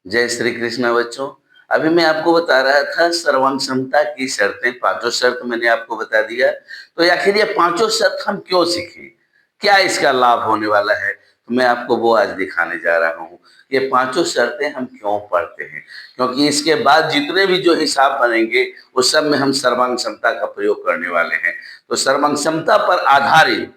जय श्री कृष्ण बच्चों। अभी मैं आपको बता रहा था सर्वांग क्षमता की शर्तें, पांचों शर्त मैंने आपको बता दिया। तो आखिर ये पांचों शर्त हम क्यों सीखे, क्या इसका लाभ होने वाला है, तो मैं आपको वो आज दिखाने जा रहा हूँ। ये पांचों शर्तें हम क्यों पढ़ते हैं, क्योंकि इसके बाद जितने भी जो हिसाब बनेंगे उस सब में हम सर्वांग क्षमता का प्रयोग करने वाले हैं। तो सर्वांग क्षमता पर आधारित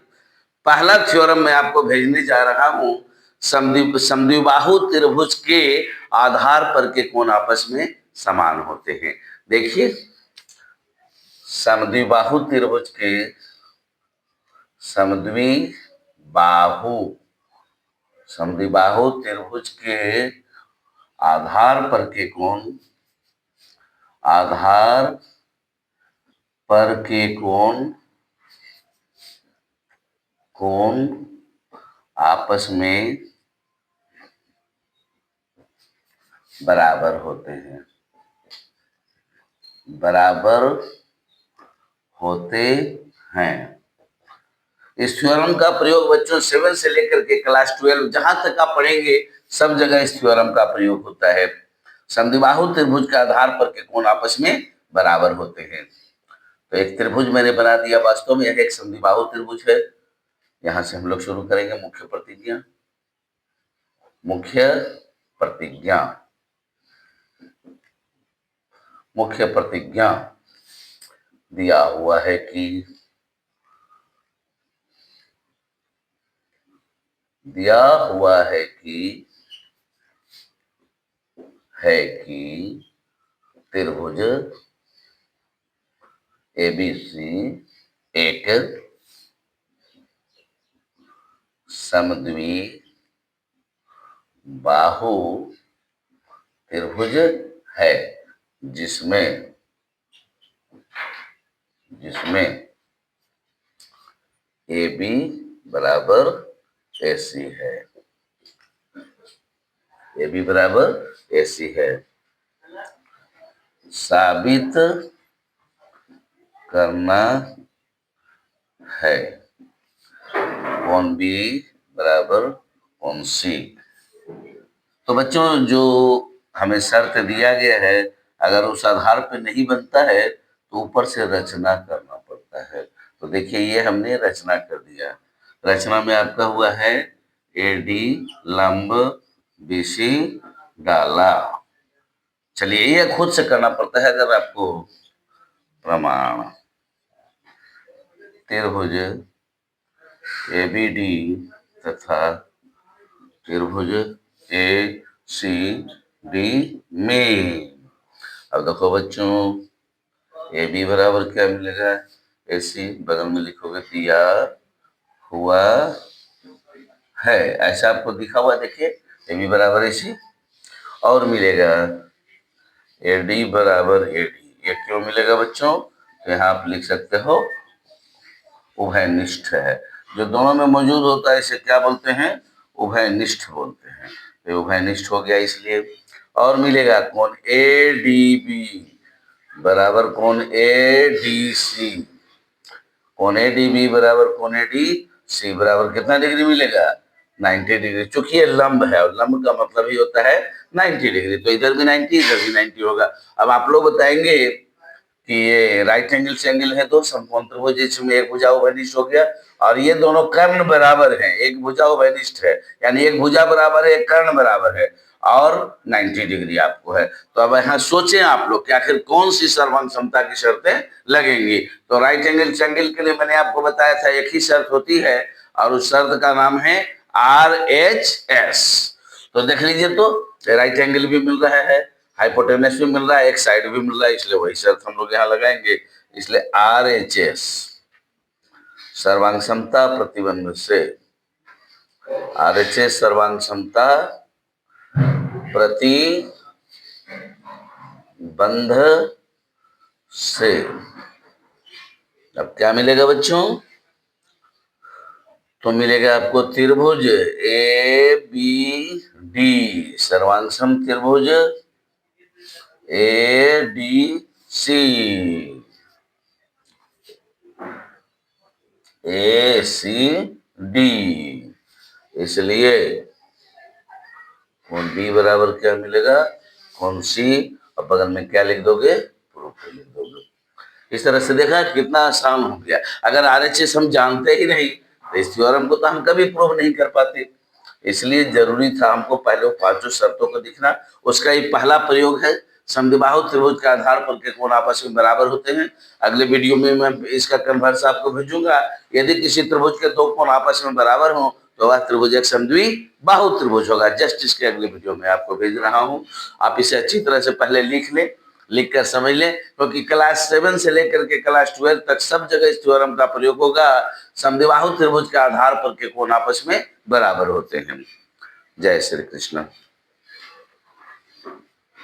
पहला थ्योरम मैं आपको भेजने जा रहा हूं। समद्विबाहु त्रिभुज के आधार पर के कोण आपस में समान होते हैं। देखिए, समद्विबाहु त्रिभुज के समद्विबाहु समद्विबाहु त्रिभुज के आधार पर के कोण, आधार पर के कोण आपस में बराबर होते हैं, बराबर होते हैं। इस थ्योरम का प्रयोग बच्चों 7 से लेकर के क्लास 12 जहां तक आप पढ़ेंगे सब जगह इस थ्योरम का प्रयोग होता है। समद्विबाहु त्रिभुज के आधार पर के कोण आपस में बराबर होते हैं। तो एक त्रिभुज मैंने बना दिया, वास्तव में यह एक समद्विबाहु त्रिभुज है। यहां से हम लोग शुरू करेंगे मुख्य प्रतिज्ञा। मुख्य प्रतिज्ञा, मुख्य प्रतिज्ञा दिया हुआ है कि त्रिभुज एबीसी एक समद्विबाहु त्रिभुज है, जिसमें ए बी बराबर ए सी है। ए बी बराबर ए सी है। साबित करना है कौन बी बराबर कौन सी। तो बच्चों, जो हमें शर्त दिया गया है, अगर उस आधार पे नहीं बनता है तो ऊपर से रचना करना पड़ता है। तो देखिए, ये हमने रचना कर दिया। रचना में आपका हुआ है ए डी लंब बीसी डाला। चलिए, ये खुद से करना पड़ता है अगर आपको प्रमाण। त्रिभुज ए बी डी तथा त्रिभुज ए सी डी में, अब देखो बच्चों, ए बी बराबर क्या मिलेगा, ए सी, बगल में लिखोगे दिया हुआ है, ऐसा आपको दिखा हुआ, देखिए ए बी बराबर ए सी। और मिलेगा ए डी बराबर ए डी। ये क्यों मिलेगा बच्चों, तो यहाँ आप लिख सकते हो उभयनिष्ठ है। जो दोनों में मौजूद होता है इसे क्या बोलते हैं, उभयनिष्ठ बोलते हैं। तो उभयनिष्ठ हो गया इसलिए। और मिलेगा कौन ए डी बी बराबर कौन ए डी सी। कौन ए डी बी बराबर कौन ए डी सी बराबर कितना डिग्री मिलेगा, 90 डिग्री। चूंकि ये लंब है और लंब का मतलब ही होता है 90 डिग्री, तो इधर भी 90 इधर भी 90 होगा। अब आप लोग बताएंगे कि ये राइट एंगल से एंगल है तो समकोण त्रिभुज, जिसमें एक भुजा उभयनिष्ठ हो गया, और ये दोनों कर्ण बराबर हैं, एक भुजा उभयनिष्ठ है, यानी एक भुजा बराबर है एक कर्ण बराबर है, और 90 डिग्री आपको है। तो अब यहाँ सोचें आप लोग कि आखिर कौन सी सर्वांग क्षमता की शर्तें लगेंगी। तो राइट एंगल से एंगल के लिए मैंने आपको बताया था एक ही शर्त होती है, और उस शर्त का नाम है RHS। तो देख लीजिए, तो राइट एंगल भी मिल रहा है, हाइपोटेनस भी मिल रहा है, एक साइड भी मिल रहा है, इसलिए वही शर्त हम लोग यहाँ लगाएंगे। इसलिए RHS सर्वांग क्षमता प्रतिबंध से, RHS सर्वांग क्षमता प्रतिबंध से अब क्या मिलेगा बच्चों, तो मिलेगा आपको त्रिभुज ए बी डी, सर्वांगसम त्रिभुज A D C, A C D. इसलिए कोण बी बराबर क्या मिलेगा, कोण सी, और बगल में क्या लिख दोगे, प्रूफ लिख दोगे। इस तरह से देखा कितना आसान हो गया। अगर आरएचएस हम जानते ही नहीं तो इस थ्योरम को तो हम कभी प्रूव नहीं कर पाते। इसलिए जरूरी था हमको पहले वो पांचों शर्तों को दिखना। उसका ये पहला प्रयोग है, समद्विबाहु त्रिभुज के आधार पर के कोण आपस में बराबर होते हैं। अगले वीडियो में मैं इसका कन्वर्स आपको भेजूंगा। यदि किसी त्रिभुज के दो कोण आपस में बराबर हो तो वह त्रिभुज एक समद्विबाहु त्रिभुज होगा। जस्ट इसके अगले वीडियो में आपको भेज रहा हूं। आप इसे अच्छी तरह से पहले लिख लें, लिख कर समझ लें, क्योंकि क्लास 7 से लेकर के क्लास 12 तक सब जगह इस थ्योरम का प्रयोग होगा। समद्विबाहु त्रिभुज के आधार पर के कोण आपस में बराबर होते हैं। जय श्री कृष्ण।